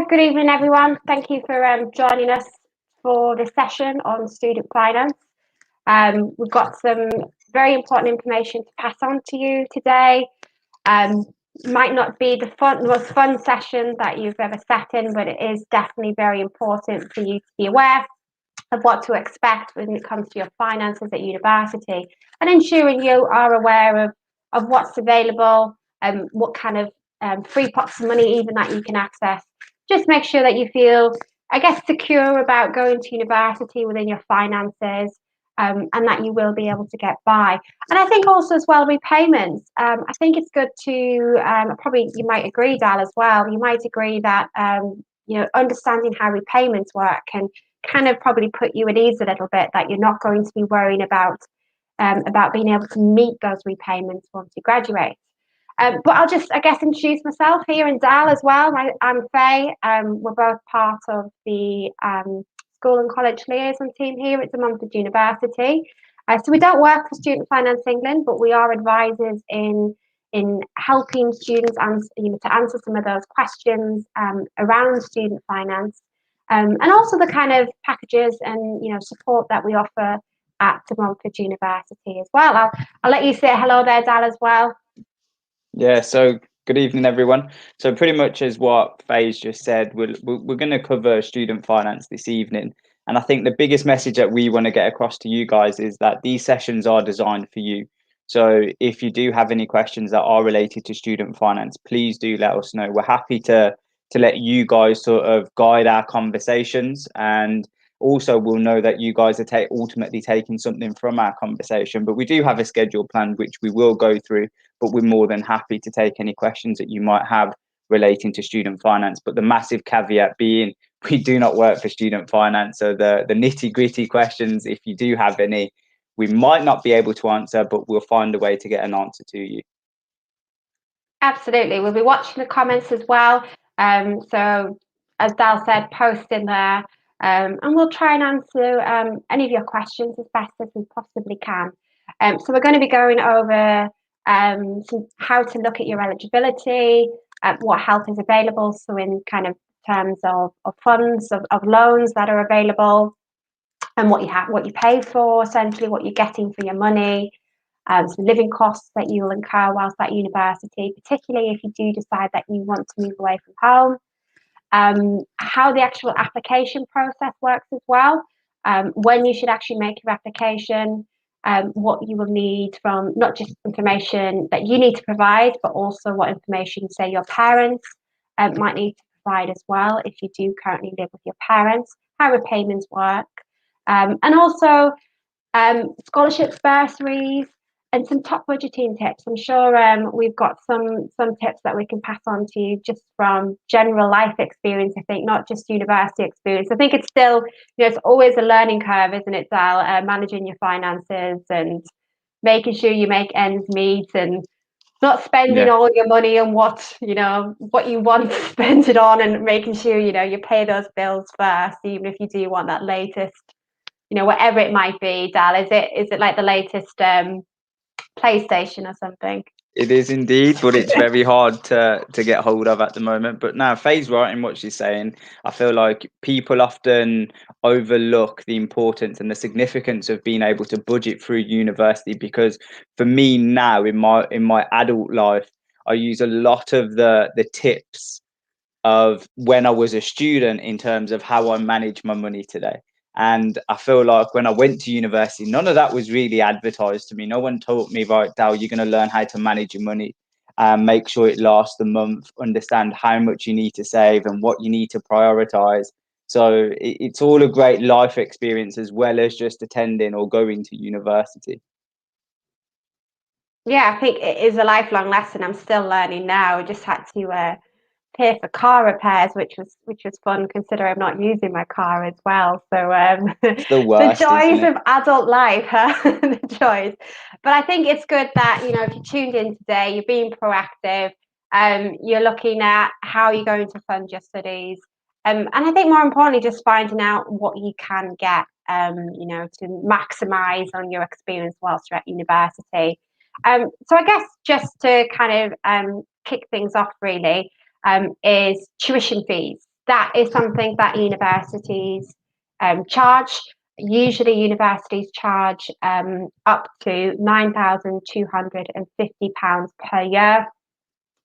good evening, everyone. Thank you for joining us for this session on student finance. We've got some very important information to pass on to you today. Might not be the most fun session that you've ever sat in, but it is definitely very important for you to be aware of what to expect when it comes to your finances at university, and ensuring you are aware of what's available and what kind of free pots of money even that you can access. Just make sure that you feel, I guess, secure about going to university within your finances, and that you will be able to get by. And I think also as well, repayments. I think it's good to, probably you might agree, Dal, as well. You might agree that understanding how repayments work can kind of probably put you at ease a little bit, that you're not going to be worrying about being able to meet those repayments once you graduate. But I'll just, I guess, introduce myself here, and Dal as well. I'm Faye. We're both part of the school and college liaison team here at the Mumford University. So we don't work for Student Finance England, but we are advisors in helping students to answer some of those questions around student finance, and also the kind of packages and support that we offer at the Mumford University as well. I'll let you say hello there, Dal, as well. Yeah, so good evening, everyone. So pretty much as what Faye's just said, we're going to cover student finance this evening. And I think the biggest message that we want to get across to you guys is that these sessions are designed for you. So if you do have any questions that are related to student finance, please do let us know. We're happy to let you guys sort of guide our conversations, and also we'll know that you guys are ultimately taking something from our conversation. But we do have a schedule planned, which we will go through, but we're more than happy to take any questions that you might have relating to student finance. But the massive caveat being, we do not work for student finance. So the nitty gritty questions, if you do have any, we might not be able to answer, but we'll find a way to get an answer to you. Absolutely. We'll be watching the comments as well. So as Dal said, post in there, and we'll try and answer any of your questions as best as we possibly can. So we're going to be going over how to look at your eligibility, what help is available, so in kind of terms of funds, of loans that are available, and what you pay for, essentially what you're getting for your money. Some living costs that you will incur whilst at university, particularly if you do decide that you want to move away from home. How the actual application process works as well, when you should actually make your application, what you will need from not just information that you need to provide, but also what information, say, your parents might need to provide as well if you do currently live with your parents, how repayments work, and also scholarships, bursaries, and some top budgeting tips. I'm sure we've got some tips that we can pass on to you just from general life experience. I think not just university experience. I think it's still, it's always a learning curve, isn't it, Dal? Managing your finances and making sure you make ends meet and not spending all your money on what you want to spend it on, and making sure you pay those bills first, even if you do want that latest, whatever it might be. Dal, is it like the latest PlayStation or something? It is indeed, but it's very hard to get hold of at the moment. But now, Faye's right in what she's saying. I feel like people often overlook the importance and the significance of being able to budget through university, because for me now in my adult life, I use a lot of the tips of when I was a student in terms of how I manage my money today. And I feel like when I went to university, none of that was really advertised to me. No one taught me, right, Dal, you're going to learn how to manage your money, make sure it lasts the month, understand how much you need to save and what you need to prioritize. So it's all a great life experience as well as just attending or going to university. Yeah, I think it is a lifelong lesson. I'm still learning now. I just had to pay for car repairs, which was fun considering I'm not using my car as well. So It's the the worst, joys isn't it? of adult life, huh? The joys. But I think it's good that if you tuned in today, you're being proactive. You're looking at how you're going to fund your studies, and I think more importantly, just finding out what you can get, to maximise on your experience whilst you're at university. So I guess just to kind of kick things off, really, is tuition fees. that is something that universities charge. Usually, universities charge up to £9,250 per year.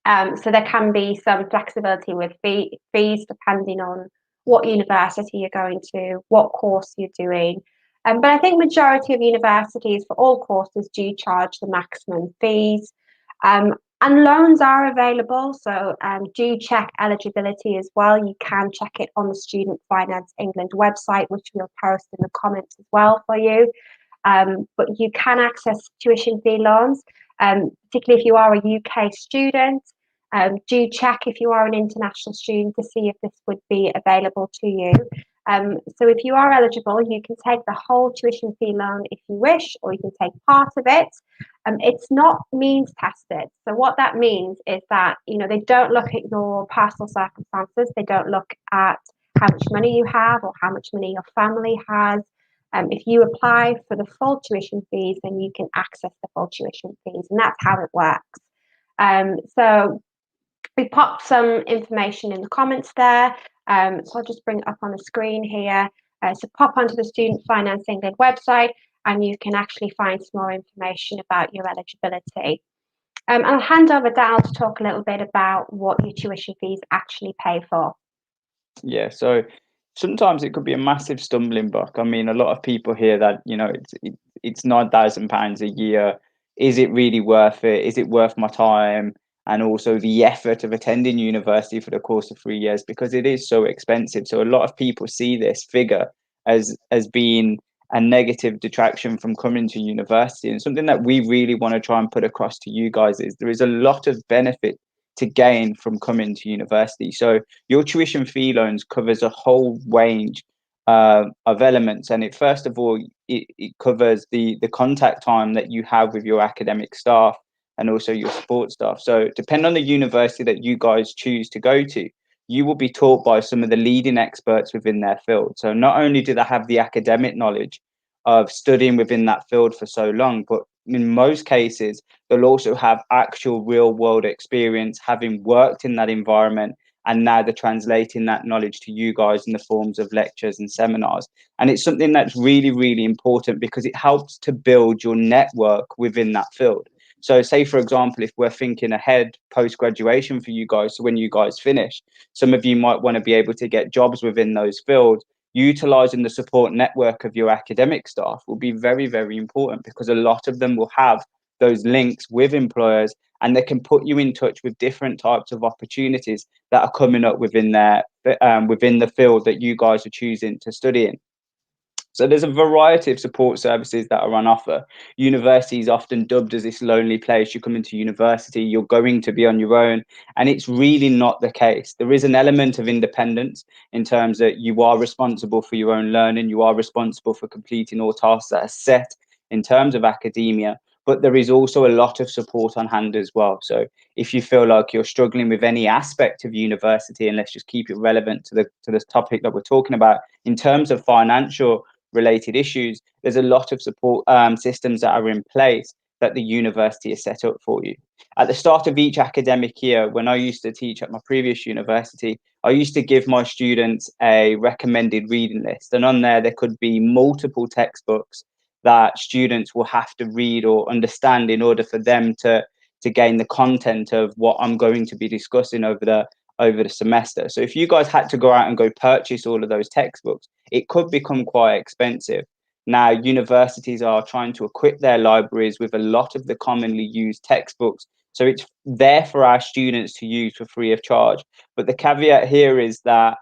So there can be some flexibility with fees depending on what university you're going to, what course you're doing. But I think majority of universities for all courses do charge the maximum fees. And loans are available, so do check eligibility as well. You can check it on the Student Finance England website, which we'll post in the comments as well for you. But you can access tuition fee loans, particularly if you are a UK student. Do check if you are an international student to see if this would be available to you. So if you are eligible, you can take the whole tuition fee loan if you wish, or you can take part of it. It's not means tested. So what that means is that, you know, they don't look at your personal circumstances. They don't look at how much money you have or how much money your family has. If you apply for the full tuition fees, then you can access the full tuition fees, and that's how it works. So we popped some information in the comments there. So I'll just bring it up on the screen here. So pop onto the Student Finance England website, and you can actually find some more information about your eligibility. I'll hand over Dal to talk a little bit about what your tuition fees actually pay for. Yeah, so sometimes it could be a massive stumbling block. I mean, a lot of people hear that, you know, it's £9,000 a year. Is it really worth it? Is it worth my time? And also the effort of attending university for the course of 3 years, because it is so expensive. So a lot of people see this figure as being a negative detraction from coming to university. And something that we really want to try and put across to you guys is there is a lot of benefit to gain from coming to university. So your tuition fee loans covers a whole range of elements, and it first of all it covers the contact time that you have with your academic staff and also your support staff. So depending on the university that you guys choose to go to, you will be taught by some of the leading experts within their field. So not only do they have the academic knowledge of studying within that field for so long, but in most cases they'll also have actual real world experience having worked in that environment, and now they're translating that knowledge to you guys in the forms of lectures and seminars. And it's something that's really, really important because it helps to build your network within that field. So say, for example, if we're thinking ahead post graduation for you guys, so when you guys finish, some of you might want to be able to get jobs within those fields. Utilizing the support network of your academic staff will be very, very important, because a lot of them will have those links with employers, and they can put you in touch with different types of opportunities that are coming up within within the field that you guys are choosing to study in. So there's a variety of support services that are on offer. University is often dubbed as this lonely place. You come into university, you're going to be on your own, and it's really not the case. There is an element of independence in terms that you are responsible for your own learning, you are responsible for completing all tasks that are set in terms of academia, but there is also a lot of support on hand as well. So if you feel like you're struggling with any aspect of university, and let's just keep it relevant to this topic that we're talking about, in terms of financial related issues, there's a lot of support systems that are in place that the university has set up for you. At the start of each academic year, when I used to teach at my previous university, I used to give my students a recommended reading list, and on there could be multiple textbooks that students will have to read or understand in order for them to gain the content of what I'm going to be discussing over the semester. So if you guys had to go out and go purchase all of those textbooks, it could become quite expensive. Now, universities are trying to equip their libraries with a lot of the commonly used textbooks, so it's there for our students to use for free of charge. But the caveat here is that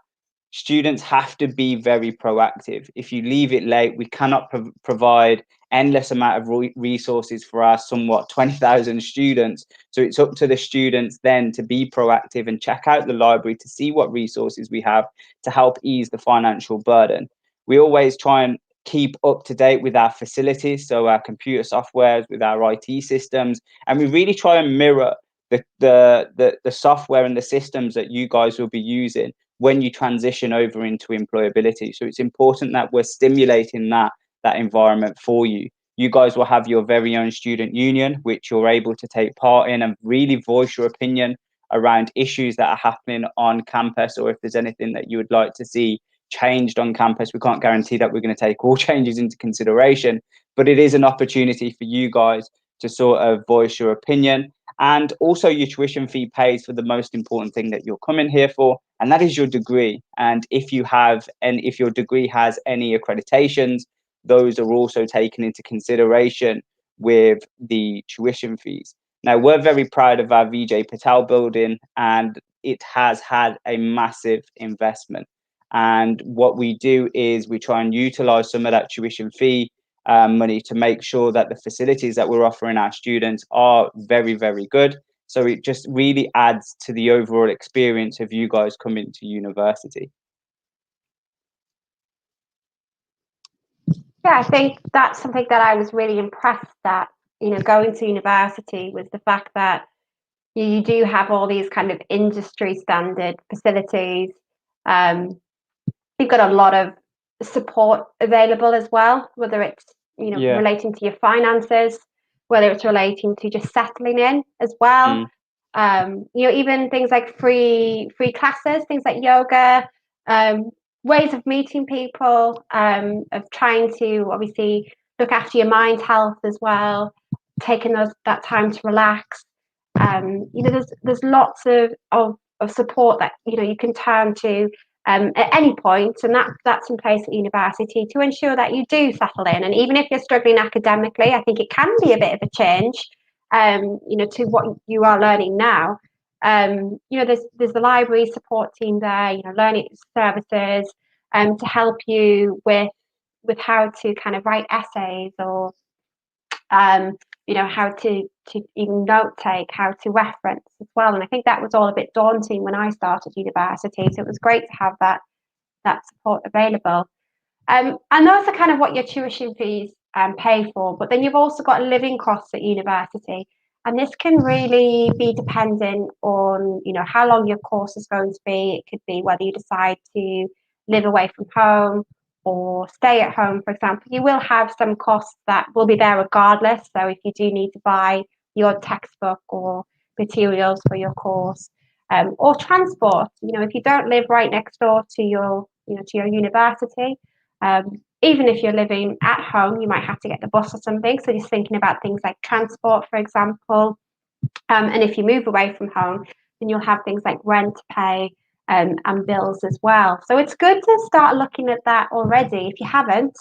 students have to be very proactive. If you leave it late, we cannot provide endless amount of resources for our somewhat 20,000 students. So it's up to the students then to be proactive and check out the library to see what resources we have to help ease the financial burden. We always try and keep up to date with our facilities, so our computer softwares, with our IT systems, and we really try and mirror the software and the systems that you guys will be using when you transition over into employability. So it's important that we're stimulating that environment for you. You guys will have your very own student union, which you're able to take part in and really voice your opinion around issues that are happening on campus, or if there's anything that you would like to see changed on campus. We can't guarantee that we're going to take all changes into consideration, but it is an opportunity for you guys to sort of voice your opinion. And also, your tuition fee pays for the most important thing that you're coming here for, and that is your degree. And if you have, and if your degree has any accreditations, those are also taken into consideration with the tuition fees. Now, we're very proud of our VJ Patel building, and it has had a massive investment. And what we do is we try and utilize some of that tuition fee money to make sure that the facilities that we're offering our students are very, very good. So it just really adds to the overall experience of you guys coming to university. Yeah, I think that's something that I was really impressed at, going to university, was the fact that you do have all these kind of industry standard facilities. You've got a lot of support available as well, whether it's, Yeah. relating to your finances, whether it's relating to just settling in as well. Even things like free classes, things like yoga, ways of meeting people, of trying to obviously look after your mind health as well, taking that time to relax. There's lots of support that you can turn to at any point, and that's in place at university to ensure that you do settle in. And even if you're struggling academically, I think it can be a bit of a change, to what you are learning now. There's the library support team there, learning services, to help you with how to kind of write essays, or how to even note take, how to reference as well. And I think that was all a bit daunting when I started university. So it was great to have that support available. And those are kind of what your tuition fees pay for. But then you've also got living costs at university. And this can really be dependent on, how long your course is going to be. It could be whether you decide to live away from home or stay at home, for example. You will have some costs that will be there regardless. So if you do need to buy your textbook or materials for your course, or transport, if you don't live right next door to your university, even if you're living at home, you might have to get the bus or something. So just thinking about things like transport, for example. And if you move away from home, then you'll have things like rent to pay, and bills as well. So it's good to start looking at that already. If you haven't,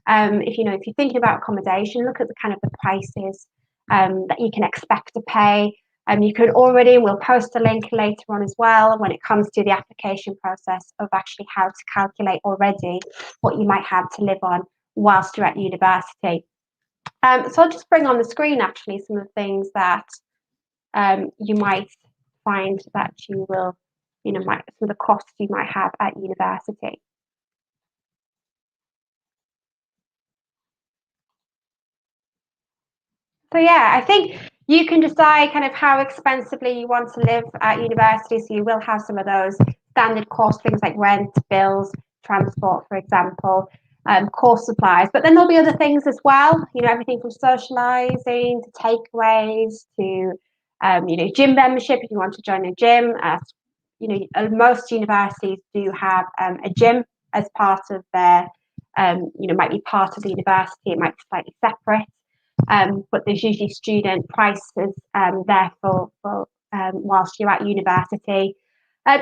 if you're thinking about accommodation, look at the kind of the prices that you can expect to pay. You can already, we'll post a link later on as well when it comes to the application process of actually how to calculate already what you might have to live on whilst you're at university. So I'll just bring on the screen actually some of the things that you might find that you will, some of the costs you might have at university. So yeah, I think you can decide kind of how expensively you want to live at university. So you will have some of those standard costs, things like rent, bills, transport, for example, course supplies. But then there'll be other things as well. Everything from socialising to takeaways to, gym membership if you want to join a gym. Most universities do have a gym as part of their, might be part of the university. It might be slightly separate. But there's usually student prices there for whilst you're at university.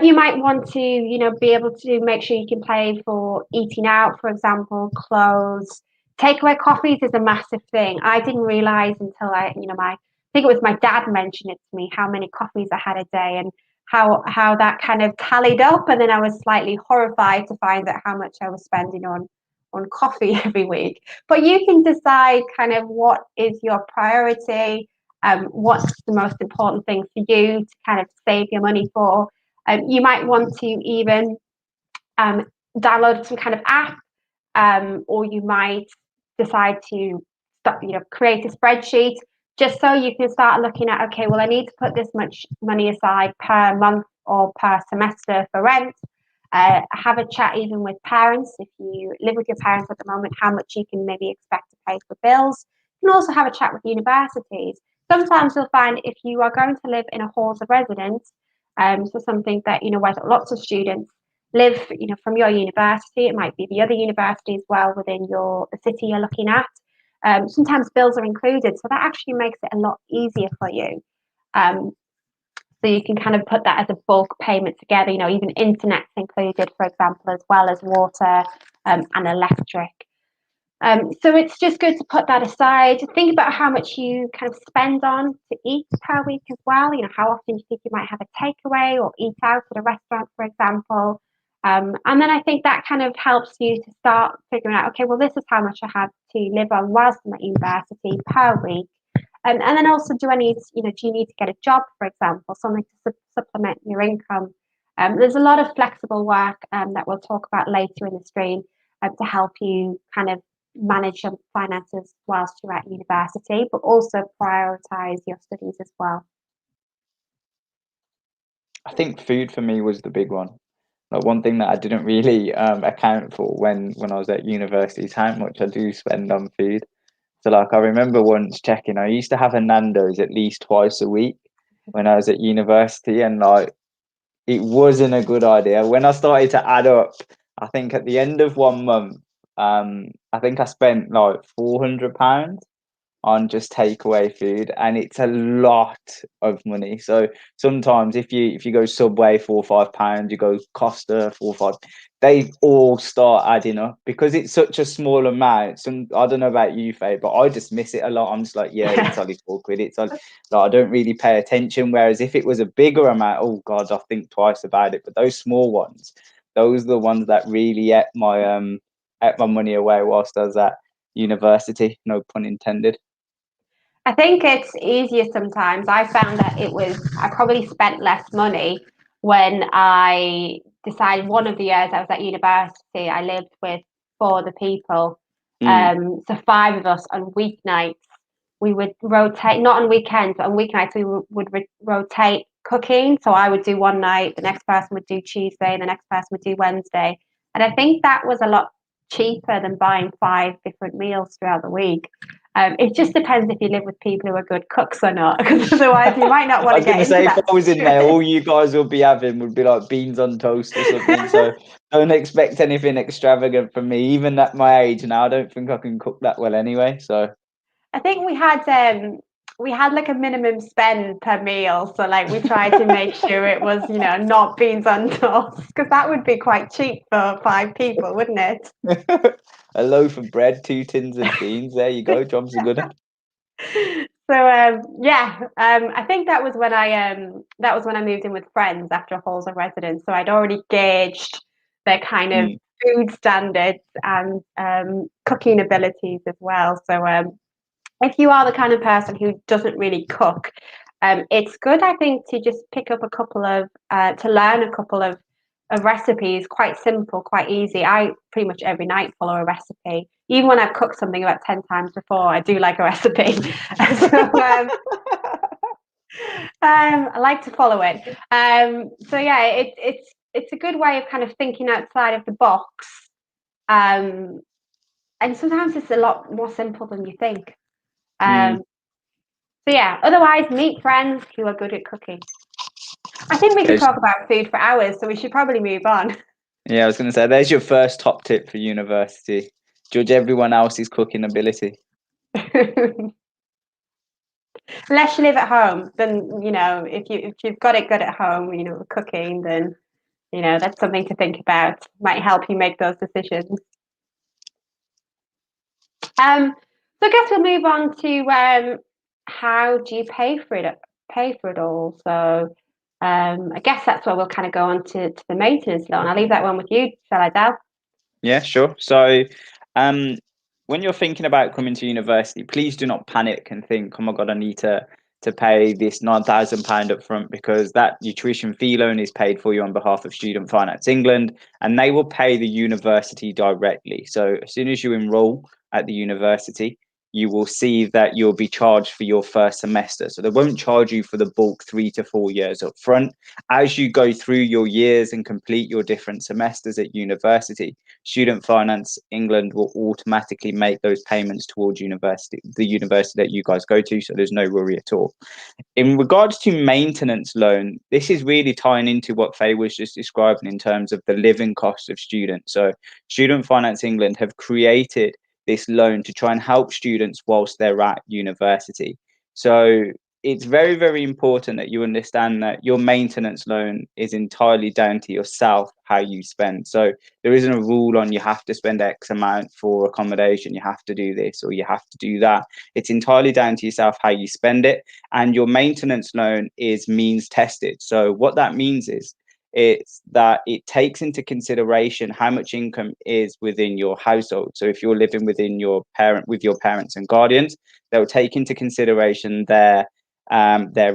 You might want to, be able to make sure you can pay for eating out, for example, clothes. Takeaway coffees is a massive thing. I didn't realize until I think it was my dad mentioned it to me, how many coffees I had a day and how that kind of tallied up. And then I was slightly horrified to find out how much I was spending on coffee every week. But you can decide kind of what is your priority, what's the most important thing for you to kind of save your money for. You might want to even download some kind of app, or you might decide to create a spreadsheet just so you can start looking at, okay, well, I need to put this much money aside per month or per semester for rent. Have a chat even with parents. If you live with your parents at the moment, how much you can maybe expect to pay for bills. You can also have a chat with universities. Sometimes you'll find if you are going to live in a halls of residence, So something that, where lots of students live, from your university. It might be the other university as well within the city you're looking at. Sometimes bills are included, so that actually makes it a lot easier for you. Um, so you can kind of put that as a bulk payment together, even internet's included, for example, as well as water and electric. So it's just good to put that aside. Think about how much you kind of spend on to eat per week as well. How often you think you might have a takeaway or eat out at a restaurant, for example. And then I think that kind of helps you to start figuring out, okay, well, this is how much I have to live on whilst I'm at university per week. And then also, do you need to get a job, for example, something to supplement your income? There's a lot of flexible work that we'll talk about later in the stream to help you kind of manage your finances whilst you're at university, but also prioritize your studies as well. I think food for me was the big one. Like one thing that I didn't really account for when I was at university is how much I do spend on food. So like I remember once checking, I used to have a Nando's at least twice a week when I was at university, and like it wasn't a good idea. When I started to add up, I think at the end of 1 month, I think I spent like £400 on just takeaway food, and it's a lot of money. So sometimes if you go Subway, £4 or £5, you go Costa, 4 or 5, they all start adding up because it's such a small amount. I don't know about you, Faye, but I just miss it a lot. I'm just like, yeah, it's only 4 quid. It's only, like, I don't really pay attention. Whereas if it was a bigger amount, oh god, I think twice about it. But those small ones, those are the ones that really ate my money away whilst I was at university. No pun intended. I think it's easier sometimes. I found that I probably spent less money when I decided one of the years I was at university, I lived with four other people. Mm. So five of us on weeknights, we would rotate, not on weekends, but on weeknights, we would rotate cooking. So I would do one night, the next person would do Tuesday, and the next person would do Wednesday. And I think that was a lot cheaper than buying five different meals throughout the week. It just depends if you live with people who are good cooks or not, because otherwise you might not I want to was going get to into say, if that. I was in there, all you guys would be having would be like beans on toast or something. So don't expect anything extravagant from me. Even at my age now, I don't think I can cook that well anyway. So I think we had like a minimum spend per meal, so like we tried to make sure it was not beans on toast, because that would be quite cheap for five people, wouldn't it? a loaf of bread, 2 tins of beans. There you go. Job's a good one. So yeah, I think that was when I moved in with friends after halls of residence. So I'd already gauged their kind of Mm. food standards and cooking abilities as well. So if you are the kind of person who doesn't really cook, it's good, I think, to just pick up to learn a couple of recipes. Quite simple, quite easy. I pretty much every night follow a recipe. Even when I've cooked something about 10 times before, I do like a recipe. I like to follow it. So yeah, it's a good way of kind of thinking outside of the box. Um, and sometimes it's a lot more simple than you think. Mm. Um, So yeah, otherwise meet friends who are good at cooking. I think we could There's, talk about food for hours, so we should probably move on. yeah, I was going to say, there's your first top tip for university. Judge everyone else's cooking ability. Unless you live at home, then if you've got it good at home, cooking, then that's something to think about. Might help you make those decisions. So I guess we'll move on to how do you pay for it? Pay for it all. So I guess that's where we'll kind of go on to the maintenance loan. I'll leave that one with you, shall I, Dal? Yeah, sure. So, um, when you're thinking about coming to university, please do not panic and think, "Oh my God, I need to pay this £9,000 up front," because that your tuition fee loan is paid for you on behalf of Student Finance England, and they will pay the university directly. So, as soon as you enroll at the university, you will see that you'll be charged for your first semester. So they won't charge you for the bulk 3 to 4 years up front. As you go through your years and complete your different semesters at university, Student Finance England will automatically make those payments towards university, the university that you guys go to. So there's no worry at all. In regards to maintenance loan, this is really tying into what Faye was just describing in terms of the living costs of students. So Student Finance England have created this loan to try and help students whilst they're at university. So it's very, very important that you understand that your maintenance loan is entirely down to yourself, how you spend. So there isn't a rule on you have to spend X amount for accommodation, you have to do this or you have to do that. It's entirely down to yourself how you spend it. And your maintenance loan is means tested. So what that means is it's that it takes into consideration how much income is within your household. So if you're living with your parents and guardians, they'll take into consideration their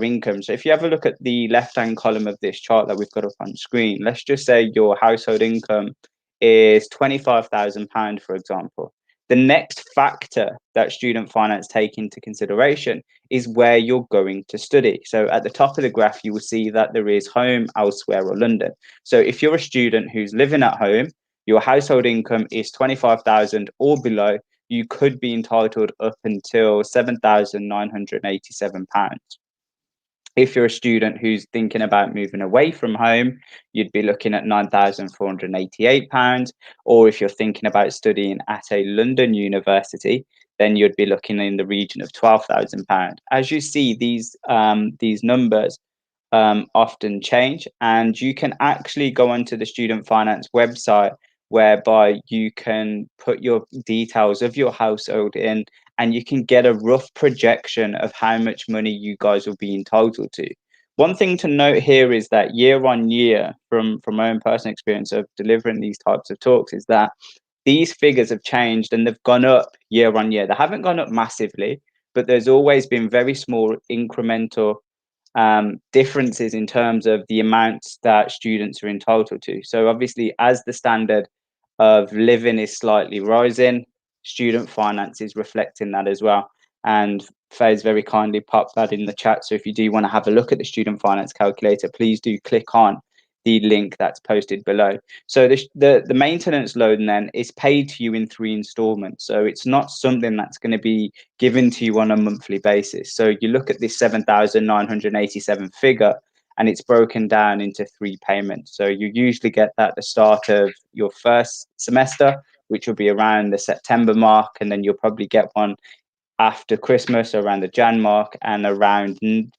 income. So if you have a look at the left-hand column of this chart that we've got up on screen, let's just say your household income is £25,000, for example. The next factor that Student Finance take into consideration is where you're going to study. So at the top of the graph, you will see that there is home, elsewhere, or London. So if you're a student who's living at home, your household income is 25,000 or below, you could be entitled up until £7,987. If you're a student who's thinking about moving away from home, you'd be looking at £9,488. Or if you're thinking about studying at a London university, then you'd be looking in the region of £12,000. As you see, these numbers often change, and you can actually go onto the Student Finance website whereby you can put your details of your household in and you can get a rough projection of how much money you guys will be entitled to. One thing to note here is that year on year, from my own personal experience of delivering these types of talks, is that these figures have changed and they've gone up year on year. They haven't gone up massively, but there's always been very small incremental differences in terms of the amounts that students are entitled to. So obviously, as the standard of living is slightly rising, student finance is reflecting that as well. And Faye's very kindly popped that in the chat. So if you do want to have a look at the student finance calculator, please do click on the link that's posted below. So the maintenance loan then is paid to you in 3 installments. So it's not something that's going to be given to you on a monthly basis. So you look at this 7,987 figure and it's broken down into 3 payments. So you usually get that at the start of your first semester, which will be around the September mark, and then you'll probably get one after Christmas around the Jan mark, and around the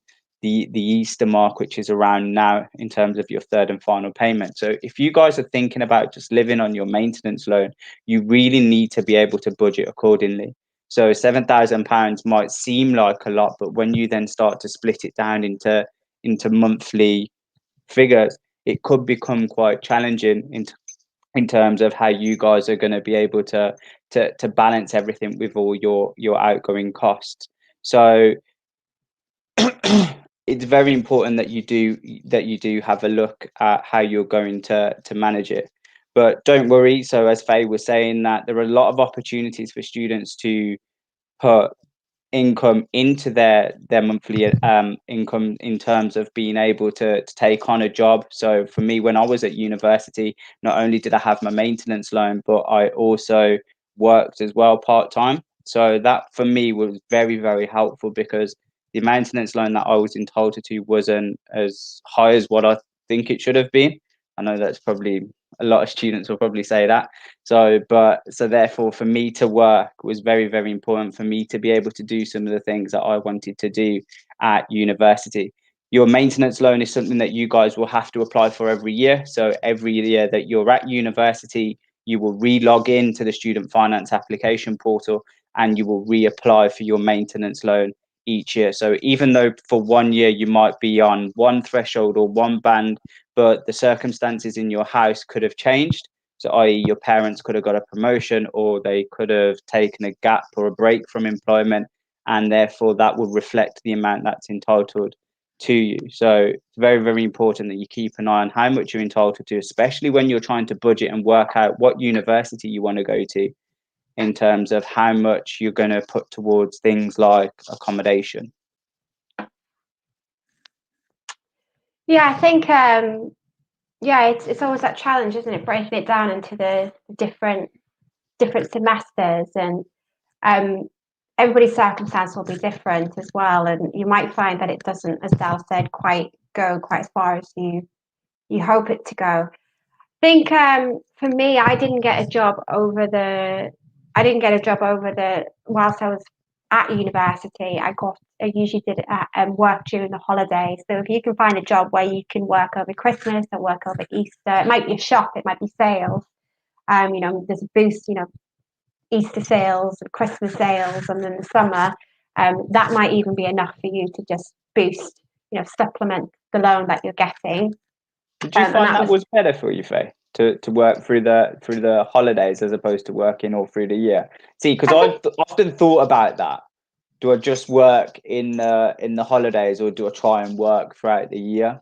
Easter mark, which is around now, in terms of your third and final payment. So if you guys are thinking about just living on your maintenance loan, you really need to be able to budget accordingly. So £7,000 might seem like a lot, but when you then start to split it down into monthly figures, it could become quite challenging in terms of how you guys are going to be able to balance everything with all your outgoing costs. So it's very important that you do have a look at how you're going to manage it. But don't worry. So as Faye was saying, that there are a lot of opportunities for students to put income into their monthly income in terms of being able to take on a job. So for me, when I was at university, not only did I have my maintenance loan, but I also worked as well part-time. So that for me was very, very helpful, because the maintenance loan that I was entitled to wasn't as high as what I think it should have been. I know that's probably, a lot of students will probably say that. So therefore, for me to work was very, very important for me to be able to do some of the things that I wanted to do at university. Your maintenance loan is something that you guys will have to apply for every year. So every year that you're at university, you will re-log in to the student finance application portal and you will reapply for your maintenance loan each year. So even though for 1 year you might be on one threshold or one band, but the circumstances in your house could have changed. So, i.e., your parents could have got a promotion, or they could have taken a gap or a break from employment, and therefore that will reflect the amount that's entitled to you. So, it's very, very important that you keep an eye on how much you're entitled to, especially when you're trying to budget and work out what university you want to go to. in terms of how much you're going to put towards things like accommodation? Yeah, I think yeah, it's always that challenge, isn't it? Breaking it down into the different semesters, and um, everybody's circumstance will be different as well, and you might find that it doesn't, as Dal said, go quite as far as you hope it to go. I think for me, I didn't get a job over the whilst I was at university. I usually did work during the holidays. So if you can find a job where you can work over Christmas or work over Easter, it might be a shop, it might be sales. There's a boost, Easter sales and Christmas sales, and then the summer, that might even be enough for you to just boost, supplement the loan that you're getting. Did you And find that that was was better for you, Faye, to work through the holidays as opposed to working all through the year? See, because I think I've often thought about that. Do I just work in the holidays, or do I try and work throughout the year?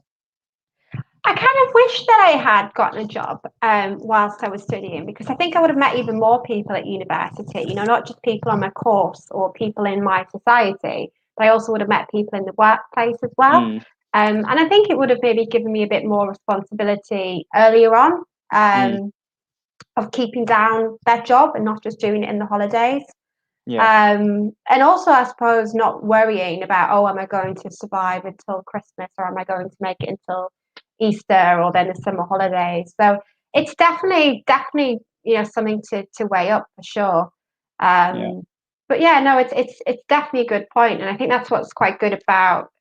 I kind of wish that I had gotten a job whilst I was studying, because I think I would have met even more people at university, not just people on my course or people in my society, but I also would have met people in the workplace as well. Mm, And I think it would have maybe given me a bit more responsibility earlier on, mm, of keeping down that job and not just doing it in the holidays. yeah, And also, I suppose, not worrying about, oh, am I going to survive until Christmas, or am I going to make it until Easter or then the summer holidays? So it's definitely, something to weigh up for sure. yeah. But yeah, no, it's definitely a good point, and I think that's what's quite good about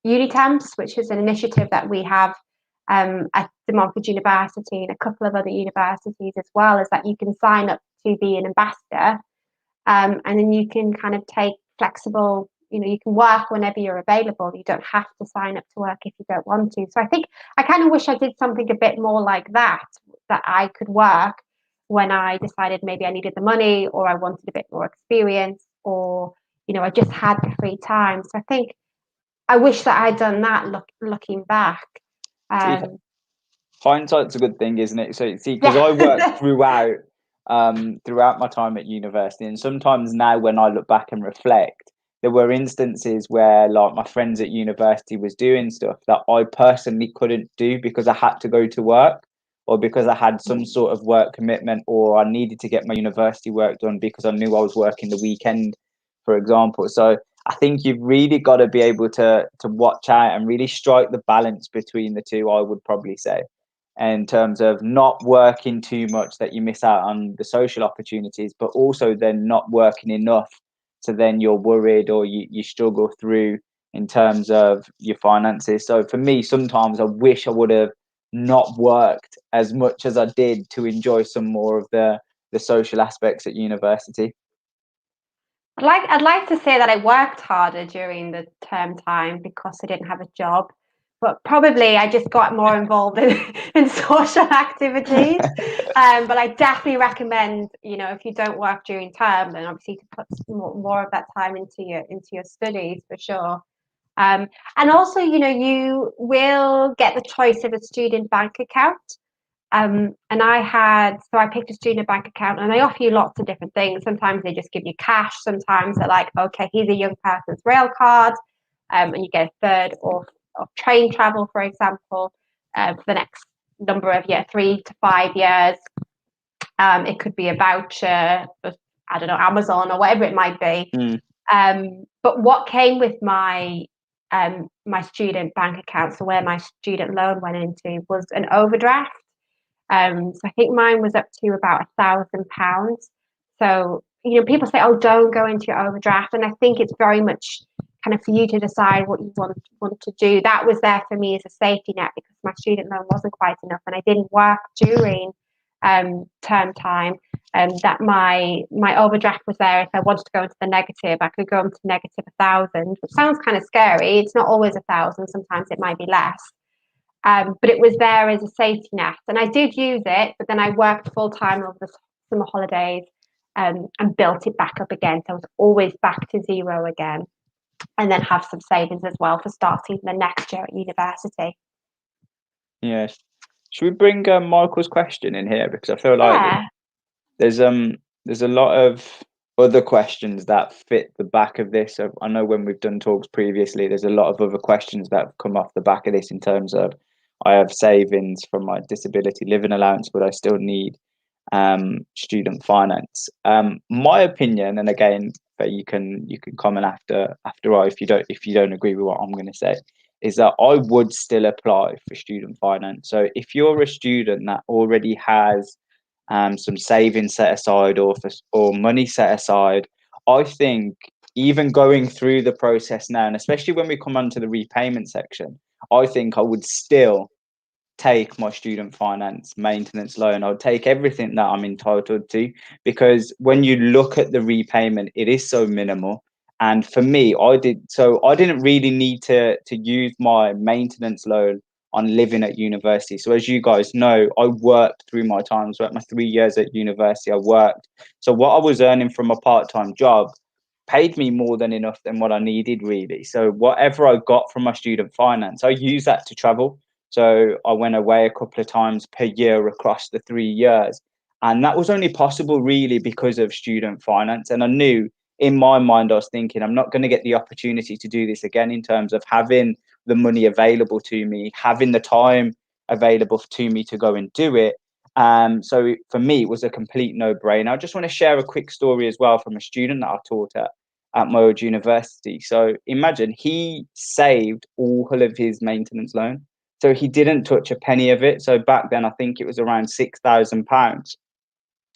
Unitemps, which is an initiative that we have at De Montfort University and a couple of other universities as well, is that you can sign up to be an ambassador, and then you can kind of take flexible, you can work whenever you're available. You don't have to sign up to work if you don't want to. So I think I kind of wish I did something a bit more like that I could work when I decided maybe I needed the money, or I wanted a bit more experience, or, I just had the free time. So I think I wish that I'd done that looking back. See, Um, hindsight's a good thing, isn't it? So see, because I worked yeah. throughout my time at university, and sometimes now when I look back and reflect, there were instances where like my friends at university was doing stuff that I personally couldn't do because I had to go to work, or because I had some sort of work commitment, or I needed to get my university work done because I knew I was working the weekend, for example. So I think you've really got to be able to watch out and really strike the balance between the two, I would probably say, in terms of not working too much that you miss out on the social opportunities, but also then not working enough so then you're worried, or you struggle through in terms of your finances. So for me, sometimes I wish I would have not worked as much as I did to enjoy some more of the social aspects at university. I'd like to say that I worked harder during the term time because I didn't have a job, but probably I just got more involved in social activities. But I definitely recommend, if you don't work during term, then obviously to put more of that time into your studies for sure. And also, you will get the choice of a student bank account. And I picked a student bank account, and they offer you lots of different things. Sometimes they just give you cash. Sometimes they're like, okay, here's a young person's rail card, and you get a third of train travel, for example, for the next number of 3 to 5 years. It could be a voucher of, I don't know, Amazon or whatever it might be. Mm, But what came with my student bank account, so where my student loan went into, was an overdraft. So I think mine was up to about £1,000. So, people say, oh, don't go into your overdraft. And I think it's very much kind of for you to decide what you want to do. That was there for me as a safety net because my student loan wasn't quite enough, and I didn't work during term time. That my overdraft was there. If I wanted to go into the negative, I could go into negative 1,000, which sounds kind of scary. It's not always 1,000. Sometimes it might be less. But it was there as a safety net, and I did use it. But then I worked full time over the summer holidays, and built it back up again. So I was always back to zero again, and then have some savings as well for starting the next year at university. yes. Should we bring Michael's question in here, because I feel like Yeah. there's there's a lot of other questions that fit the back of this. So I know when we've done talks previously, there's a lot of other questions that have come off the back of this in terms of I have savings from my disability living allowance, but I still need student finance. My opinion, and again, but you can comment after I if you don't agree with what I'm going to say, is that I would still apply for student finance. So if you're a student that already has some savings set aside or money set aside, I think even going through the process now, and especially when we come onto the repayment section, I think I would still take my student finance maintenance loan. I'll take everything that I'm entitled to, because when you look at the repayment, it is so minimal. And for me, I didn't really need to use my maintenance loan on living at university. So as you guys know, I worked through my time. So at my 3 years at university, I worked. So what I was earning from a part-time job paid me more than enough than what I needed, really. So whatever I got from my student finance, I use that to travel. So I went away a couple of times per year across the 3 years. And that was only possible really because of student finance. And I knew in my mind, I was thinking, I'm not going to get the opportunity to do this again in terms of having the money available to me, having the time available to me to go and do it. So for me, it was a complete no-brainer. I just want to share a quick story as well from a student that I taught at my old university. So imagine he saved all of his maintenance loan. So he didn't touch a penny of it. So back then, I think it was around £6,000.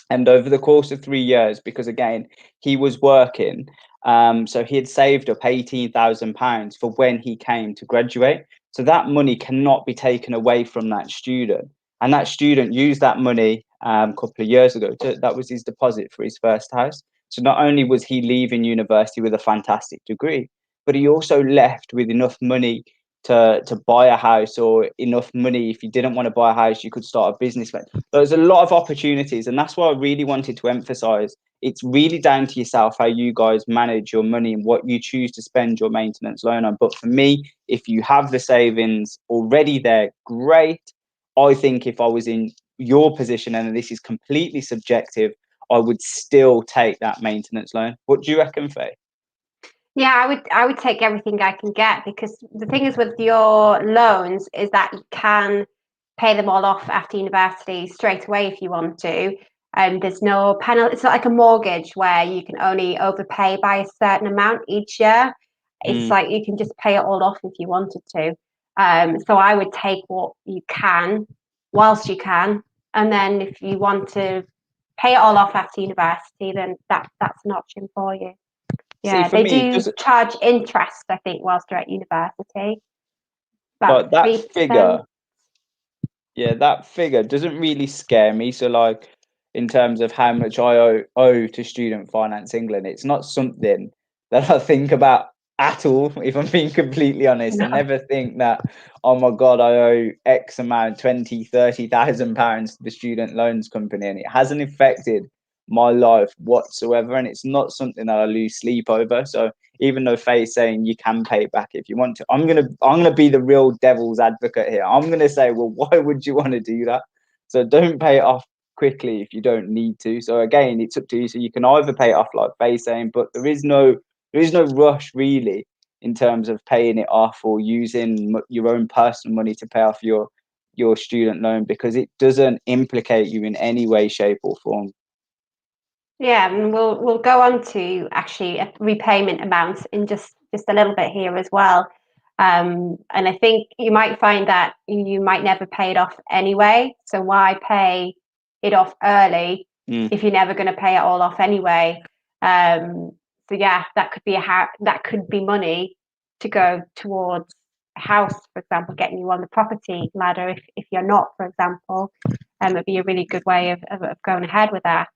And over the course of 3 years, because again, he was working, so he had saved up £18,000 for when he came to graduate. So that money cannot be taken away from that student. And that student used that money a couple of years ago. That was his deposit for his first house. So not only was he leaving university with a fantastic degree, but he also left with enough money to buy a house, or enough money if you didn't want to buy a house, you could start a business. There's a lot of opportunities, and that's why I really wanted to emphasize it's really down to yourself how you guys manage your money and what you choose to spend your maintenance loan on. But for me, if you have the savings already there, great. I think if I was in your position, and this is completely subjective, I would still take that maintenance loan. What do you reckon, Faye? Yeah, I would take everything I can get, because the thing is with your loans is that you can pay them all off after university straight away if you want to. And there's no penalty. It's not like a mortgage where you can only overpay by a certain amount each year. It's Mm. like you can just pay it all off if you wanted to. So I would take what you can whilst you can, and then if you want to pay it all off after university, then that's an option for you. See, Yeah, for they me, do does it, charge interest, I think, whilst you're at university, about like that 3%. figure, yeah, that figure doesn't really scare me. So, like, in terms of how much I owe to Student Finance England, it's not something that I think about at all. If I'm being completely honest, I No. never think that, oh my God, I owe X amount, 20, 30,000 pounds to the student loans company, and it hasn't affected my life whatsoever. And it's not something that I lose sleep over. So even though Faye's saying you can pay it back if you want to, I'm gonna be the real devil's advocate here. I'm gonna say, well, why would you want to do that? So don't pay it off quickly if you don't need to. So again, it's up to you. So you can either pay it off like Faye's saying, but there is no rush really in terms of paying it off or using your own personal money to pay off your student loan, because it doesn't implicate you in any way, shape, or form. Yeah, and we'll go on to actually repayment amounts in just a little bit here as well. And I think you might find that you might never pay it off anyway. So why pay it off early Mm. if you're never going to pay it all off anyway? So yeah, that could be that could be money to go towards a house, for example, getting you on the property ladder. If you're not, for example, it'd be a really good way of going ahead with that.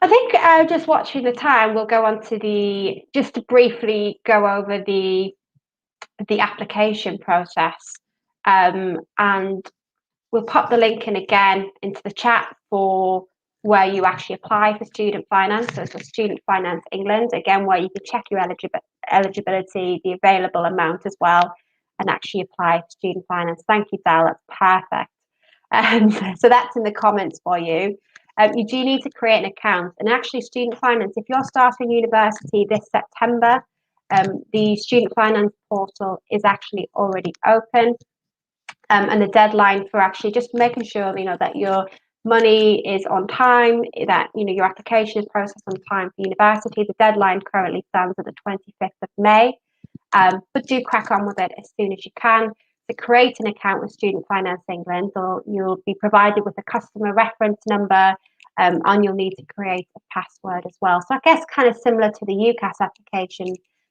I think just watching the time, we'll go on to just to briefly go over the application process, and we'll pop the link in again into the chat for where you actually apply for student finance. So it's Student Finance England, again, where you can check your eligibility, the available amount as well, and actually apply for student finance. Thank you, Dal. That's perfect. So that's in the comments for you. you do need to create an account. And actually, student finance, if you're starting university this September, the student finance portal is actually already open. And the deadline for actually just making sure that your money is on time, that your application is processed on time for university. The deadline currently stands at the 25th of May, but do crack on with it as soon as you can. To create an account with Student Finance England, or you'll be provided with a customer reference number, and you'll need to create a password as well. So I guess kind of similar to the UCAS application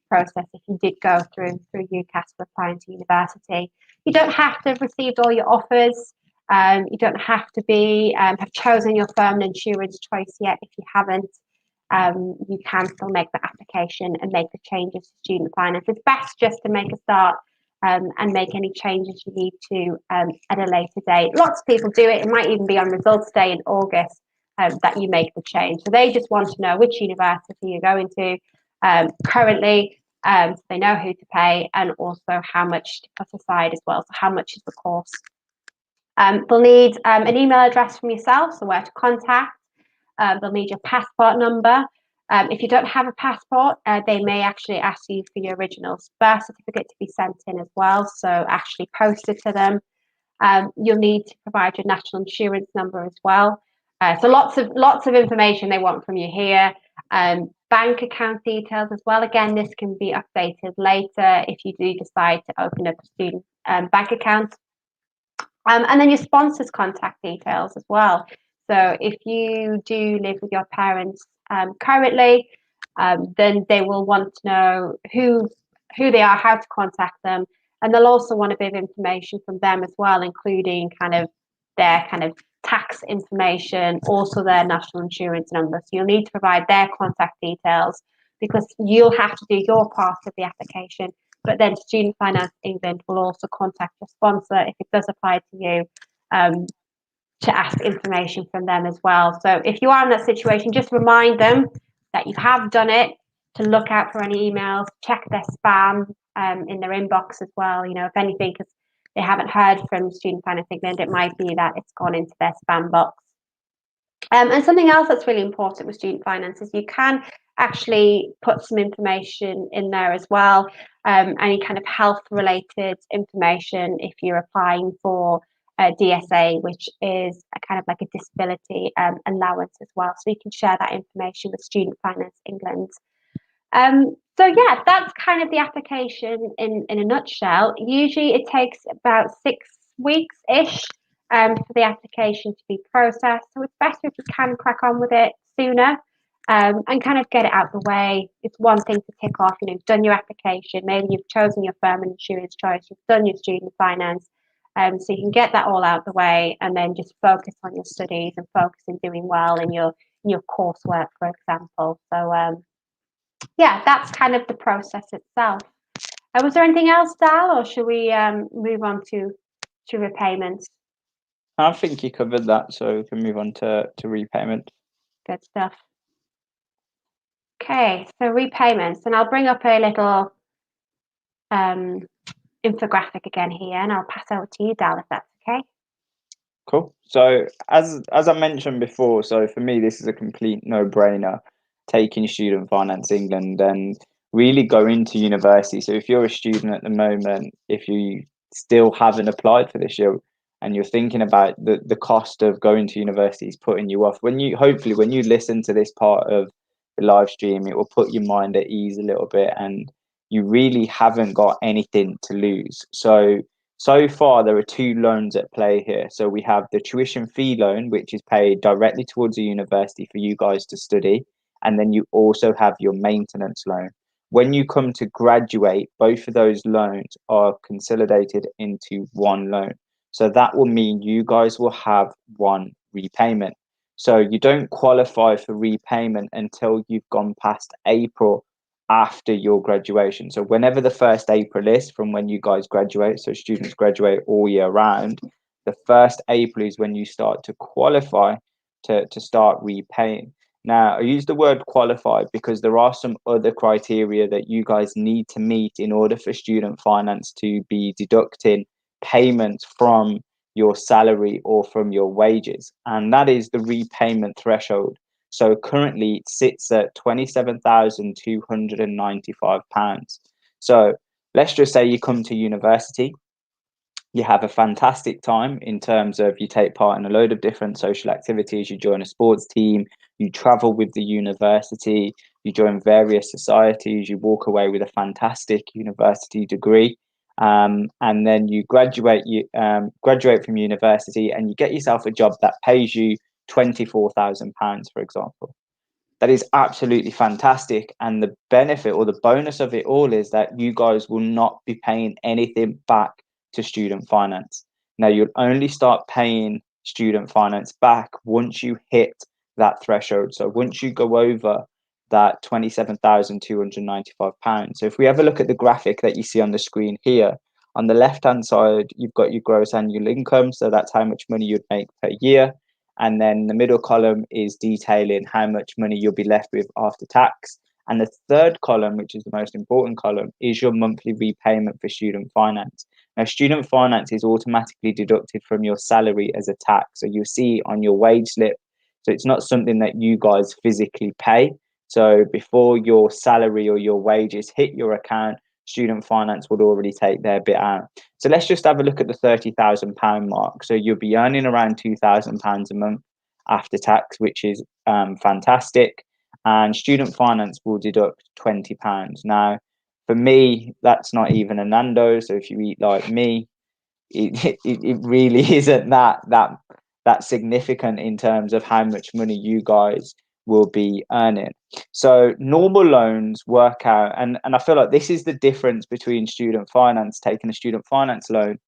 process if you did go through UCAS for applying to university. You don't have to have received all your offers. You don't have to have chosen your firm and insurance choice yet if you haven't. You can still make the application and make the changes to student finance. It's best just to make a start and make any changes you need to at a later date. Lots of people do it. It might even be on results day in August that you make the change. So they just want to know which university you're going to currently, so they know who to pay and also how much to put aside as well. So how much is the course? They'll need an email address from yourself, so where to contact. They'll need your passport number. If you don't have a passport, they may actually ask you for your original birth certificate to be sent in as well, so actually post it to them. You'll need to provide your national insurance number as well. So lots of information they want from you here. Bank account details as well. Again, this can be updated later if you do decide to open up a student bank account. And then your sponsor's contact details as well. So if you do live with your parents currently, then they will want to know who they are, how to contact them, and they'll also want a bit of information from them as well, including their tax information, also their national insurance number. So you'll need to provide their contact details because you'll have to do your part of the application. But then Student Finance England will also contact your sponsor if it does apply to you to ask information from them as well. So if you are in that situation, just remind them that you have done it, to look out for any emails, check their spam in their inbox as well. If anything, because they haven't heard from Student Finance England, it might be that it's gone into their spam box. And something else that's really important with student finance is you can actually put some information in there as well, any kind of health related information if you're applying for DSA, which is a kind of like a disability allowance as well. So you can share that information with Student Finance England. So yeah, that's kind of the application in a nutshell. Usually it takes about 6 weeks-ish for the application to be processed. So it's better if you can crack on with it sooner and kind of get it out the way. It's one thing to tick off, you've done your application, maybe you've chosen your firm and insurance choice, you've done your student finance. So you can get that all out the way and then just focus on your studies and focus on doing well in your coursework, for example. So yeah, that's kind of the process itself. Was there anything else, Dal, or should we move on to repayments? I think you covered that, so we can move on to repayment. Good stuff. Okay, so repayments, and I'll bring up a little infographic again here, and I'll pass over to you, Dal, if that's okay. Cool. So as I mentioned before, so for me this is a complete no-brainer, taking Student Finance England and really going to university. So if you're a student at the moment, if you still haven't applied for this year and you're thinking about the cost of going to university is putting you off, when you listen to this part of the live stream, it will put your mind at ease a little bit and you really haven't got anything to lose. So far, there are 2 loans at play here. So we have the tuition fee loan, which is paid directly towards the university for you guys to study. And then you also have your maintenance loan. When you come to graduate, both of those loans are consolidated into one loan. So that will mean you guys will have one repayment. So you don't qualify for repayment until you've gone past April after your graduation. So whenever the 1st April is from when you guys graduate, so students graduate all year round, the 1st April is when you start to qualify to start repaying. Now, I use the word qualified because there are some other criteria that you guys need to meet in order for student finance to be deducting payments from your salary or from your wages, and that is the repayment threshold. So currently it sits at £27,295. So let's just say you come to university, you have a fantastic time in terms of you take part in a load of different social activities, you join a sports team, you travel with the university, you join various societies, you walk away with a fantastic university degree, and then you graduate from university and you get yourself a job that pays you £24,000, for example. That is absolutely fantastic. And the benefit or the bonus of it all is that you guys will not be paying anything back to student finance. Now, you'll only start paying student finance back once you hit that threshold. So once you go over that £27,295. So if we have a look at the graphic that you see on the screen here, on the left hand side, you've got your gross annual income. So that's how much money you'd make per year. And then the middle column is detailing how much money you'll be left with after tax. And the third column, which is the most important column, is your monthly repayment for student finance. Now, student finance is automatically deducted from your salary as a tax. So you'll see on your wage slip. So it's not something that you guys physically pay. So before your salary or your wages hit your account, student finance would already take their bit out. So let's just have a look at the £30,000 mark. So you'll be earning around £2,000 a month after tax, which is fantastic. And student finance will deduct £20. Now, for me, that's not even a Nando's. So if you eat like me, it really isn't that significant in terms of how much money you guys will be earning. So normal loans work out, and I feel like this is the difference between student finance, taking a student finance loan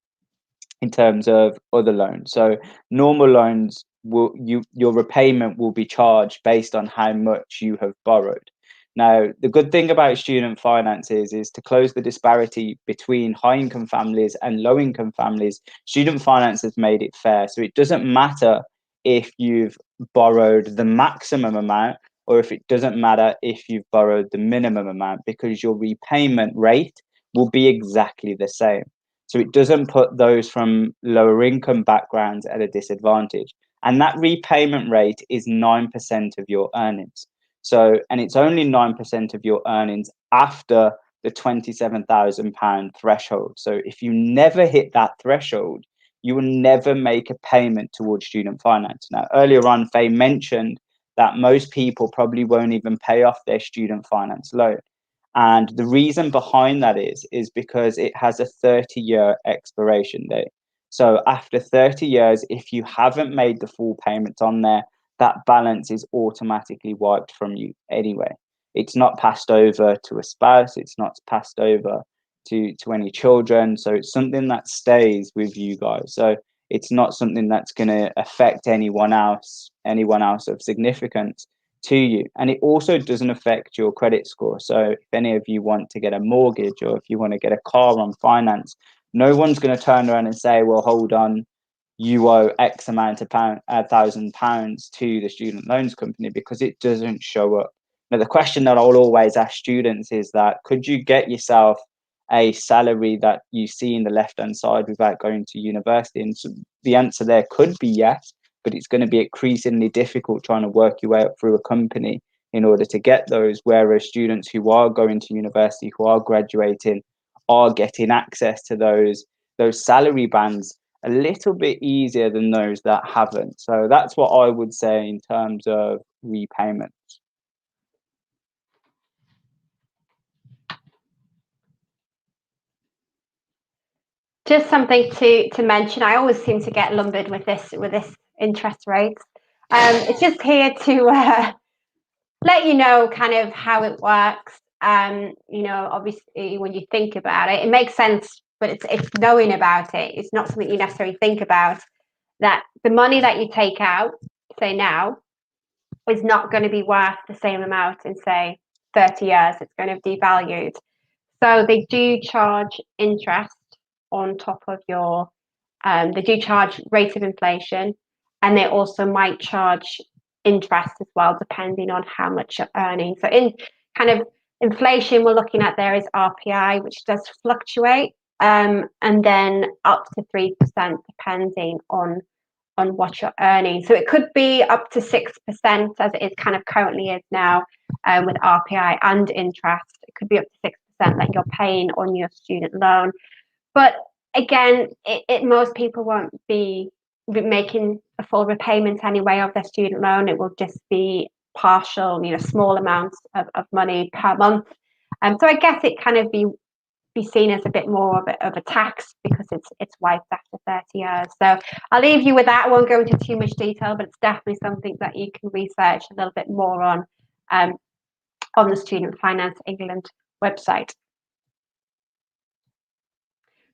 in terms of other loans. So normal loans your repayment will be charged based on how much you have borrowed. Now, the good thing about student finances is to close the disparity between high income families and low income families. Student finance has made it fair. So it doesn't matter if you've borrowed the maximum amount or if it doesn't matter if you've borrowed the minimum amount, because your repayment rate will be exactly the same. So it doesn't put those from lower income backgrounds at a disadvantage. And that repayment rate is 9% of your earnings. So, and it's only 9% of your earnings after the £27,000 threshold. So if you never hit that threshold, you will never make a payment towards student finance. Now, earlier on, Faye mentioned that most people probably won't even pay off their student finance loan. And the reason behind that is because it has a 30-year expiration date. So after 30 years, if you haven't made the full payments on there, that balance is automatically wiped from you anyway. It's not passed over to a spouse, it's not passed over to any children. So it's something that stays with you guys. So it's not something that's going to affect anyone else of significance to you. And it also doesn't affect your credit score. So if any of you want to get a mortgage or if you want to get a car on finance, no one's going to turn around and say, well, hold on, you owe X amount of £1,000 to the student loans company, because it doesn't show up. Now, the question that I'll always ask students is that, could you get yourself a salary that you see in the left-hand side without going to university? And so the answer there could be yes, but it's going to be increasingly difficult trying to work your way up through a company in order to get those, whereas students who are going to university, who are graduating, are getting access to those salary bands a little bit easier than those that haven't. So that's what I would say in terms of repayments. Just something to mention. I always seem to get lumbered with this interest rates. It's just here to let you know kind of how it works. Obviously, when you think about it, it makes sense, but it's knowing about it. It's not something you necessarily think about. That the money that you take out, say now, is not going to be worth the same amount in say 30 years. It's going to be devalued. So they do charge interest on top of your. They do charge rate of inflation, and they also might charge interest as well, depending on how much you're earning. So in kind of inflation, we're looking at there is RPI, which does fluctuate. and then up to 3% depending on what you're earning. So it could be up to 6% as it is kind of currently is now, with RPI and interest. It could be up to 6% that you're paying on your student loan. But again, most people won't be making a full repayment anyway of their student loan. It will just be partial, small amounts of money per month. So I guess it kind of be seen as a bit more of a tax because it's wiped after 30 years. So I'll leave you with that. I won't go into too much detail, but it's definitely something that you can research a little bit more on the Student Finance England website.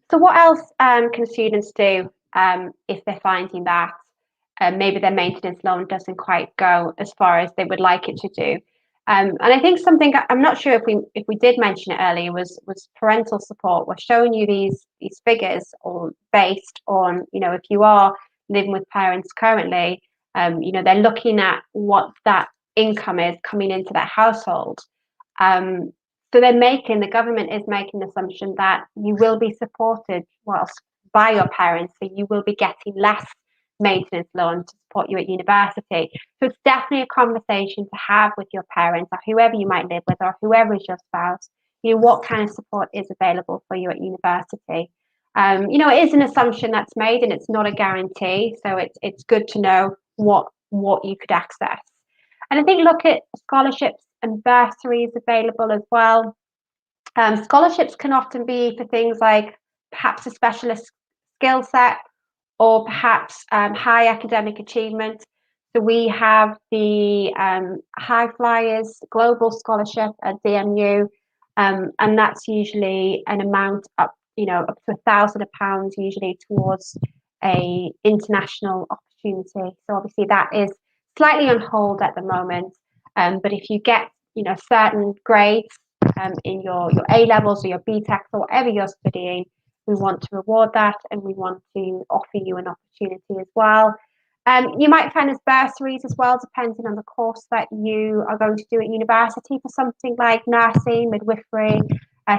So what else can students do if they're finding that maybe their maintenance loan doesn't quite go as far as they would like it to do? And I think something I'm not sure if we did mention it earlier was parental support. We're showing you these figures or based on if you are living with parents currently, they're looking at what that income is coming into their household. So the government is making the assumption that you will be supported whilst by your parents, so you will be getting less maintenance loan to support you at university. So it's definitely a conversation to have with your parents or whoever you might live with or whoever is your spouse, what kind of support is available for you at university. It is an assumption that's made and it's not a guarantee. So it's good to know what you could access. And I think look at scholarships and bursaries available as well. Scholarships can often be for things like perhaps a specialist skill set or perhaps high academic achievement. So we have the High Flyers Global Scholarship at DMU, and that's usually an amount up to £1,000 usually towards a international opportunity. So obviously that is slightly on hold at the moment, but if you get certain grades in your A levels or your BTEC or whatever you're studying, we want to reward that and we want to offer you an opportunity as well. You might find there's bursaries as well, depending on the course that you are going to do at university for something like nursing, midwifery,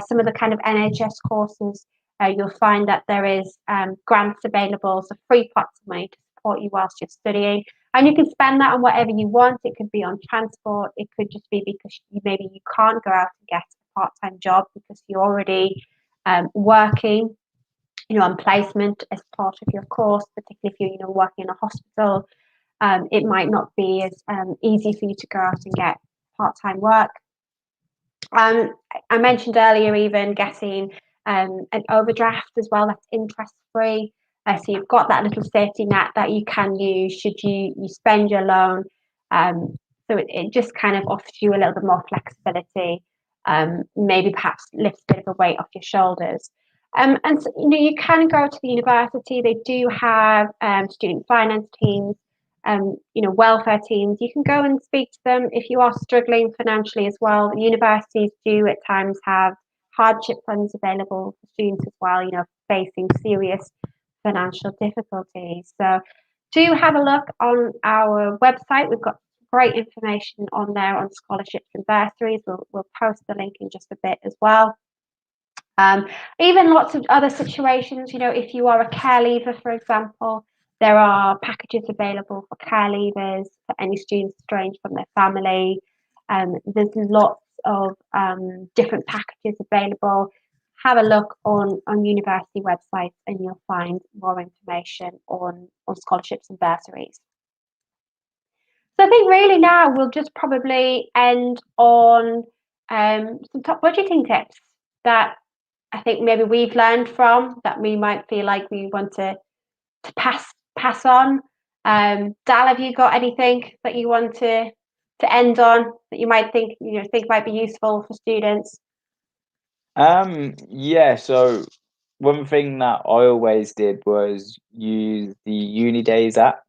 some of the kind of NHS courses. You'll find that there is grants available, so free pots of money to support you whilst you're studying. And you can spend that on whatever you want. It could be on transport. It could just be because maybe you can't go out and get a part-time job because you're already working, on placement as part of your course, particularly if you're, working in a hospital. It might not be as easy for you to go out and get part-time work. I mentioned earlier even getting an overdraft as well that's interest-free. So you've got that little safety net that you can use should you spend your loan. So it just kind of offers you a little bit more flexibility, maybe perhaps lifts a bit of a weight off your shoulders. And so, you can go to the university. They do have student finance teams, welfare teams. You can go and speak to them if you are struggling financially as well. Universities do at times have hardship funds available for students as well, facing serious financial difficulties. So do have a look on our website. We've got great information on there on scholarships and bursaries. We'll post the link in just a bit as well. Even lots of other situations, if you are a care leaver, for example, there are packages available for care leavers, for any students estranged from their family. There's lots of different packages available. Have a look on university websites and you'll find more information on scholarships and bursaries. So I think really now we'll just probably end on some top budgeting tips that I think maybe we've learned from that we might feel like we want to pass on. Dal, have you got anything that you want to end on that you might think might be useful for students? Yeah, so one thing that I always did was use the Unidays app.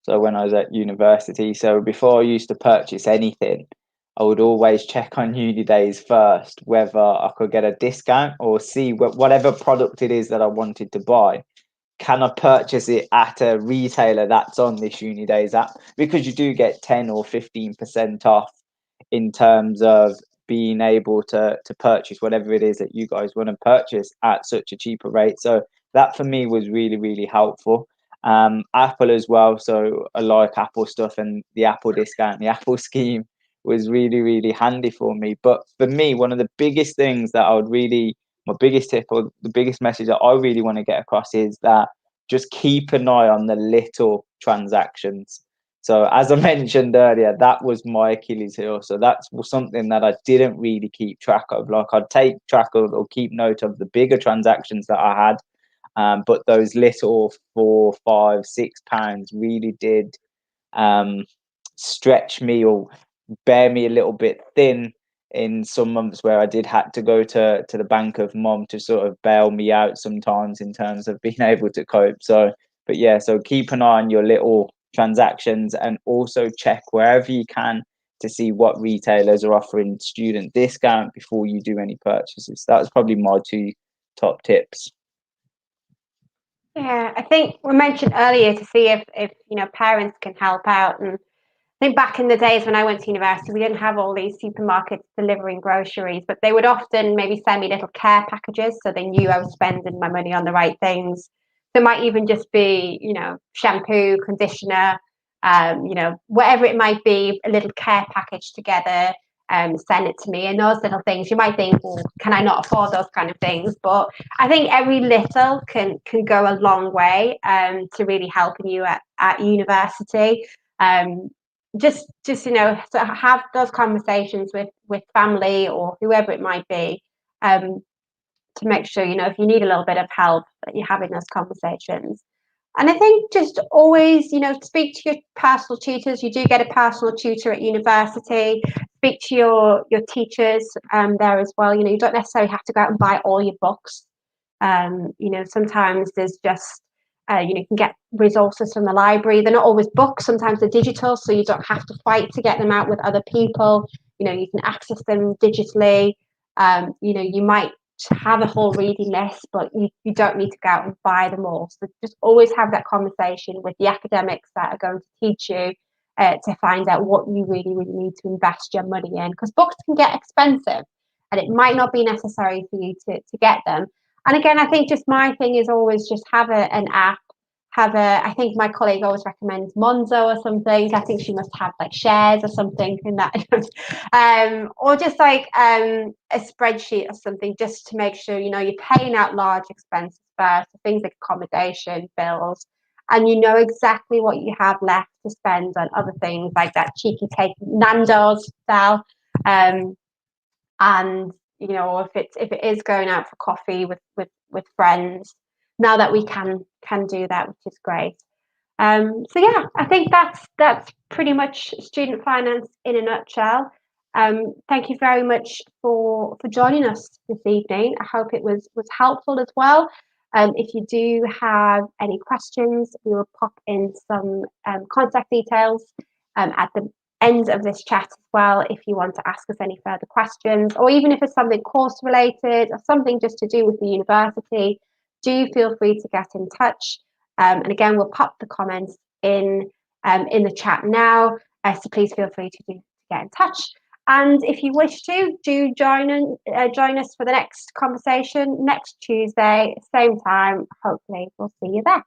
So when I was at university, so before I used to purchase anything, I would always check on Unidays first whether I could get a discount or see whatever product it is that I wanted to buy. Can I purchase it at a retailer that's on this Unidays app? Because you do get 10 or 15% off in terms of being able to purchase whatever it is that you guys want to purchase at such a cheaper rate. So that for me was really, really helpful. Apple as well. So I like Apple stuff, and the Apple discount, the Apple scheme was really, really handy for me. But for me, one of the biggest things that I would really, my biggest tip or the biggest message that I really want to get across is that just keep an eye on the little transactions. So as I mentioned earlier, that was my Achilles heel. So that's something that I didn't really keep track of. Like I'd take track of or keep note of the bigger transactions that I had, but those little £4, £5, £6 really did stretch me or bear me a little bit thin in some months where I did had to go to the bank of mom to sort of bail me out sometimes in terms of being able to cope. So, but yeah, so keep an eye on your little transactions, and also check wherever you can to see what retailers are offering student discount before you do any purchases. That was probably my two top tips. Yeah, I think we mentioned earlier to see if parents can help out. And I think back in the days when I went to university, we didn't have all these supermarkets delivering groceries, but they would often maybe send me little care packages so they knew I was spending my money on the right things. There might even just be, shampoo, conditioner, whatever it might be, a little care package together, send it to me. And those little things, you might think, well, can I not afford those kind of things? But I think every little can go a long way to really helping you at university. To have those conversations with family or whoever it might be, to make sure, if you need a little bit of help, that you're having those conversations. And I think just always, speak to your personal tutors. You do get a personal tutor at university. Speak to your teachers there as well. You don't necessarily have to go out and buy all your books. Sometimes there's just you can get resources from the library. They're not always books. Sometimes they're digital, so you don't have to fight to get them out with other people. You can access them digitally. You might have a whole reading list, but you don't need to go out and buy them all. So just always have that conversation with the academics that are going to teach you to find out what you really, really need to invest your money in. Because books can get expensive, and it might not be necessary for you to get them. And again, I think just my thing is always just have an app. I think my colleague always recommends Monzo or something. I think she must have like shares or something in that, or just like a spreadsheet or something, just to make sure you're paying out large expenses first, things like accommodation, bills, and you know exactly what you have left to spend on other things like that cheeky cake, Nando's style, and if it is going out for coffee with friends, now that we can do that, which is great. So yeah, I think that's pretty much student finance in a nutshell. Thank you very much for joining us this evening. I hope it was helpful as well. If you do have any questions, we will pop in some contact details at the end of this chat as well, if you want to ask us any further questions, or even if it's something course related or something just to do with the university, do feel free to get in touch. And again, we'll pop the comments in the chat now, so please feel free to get in touch. And if you wish to, do join us for the next conversation next Tuesday, same time. Hopefully we'll see you there.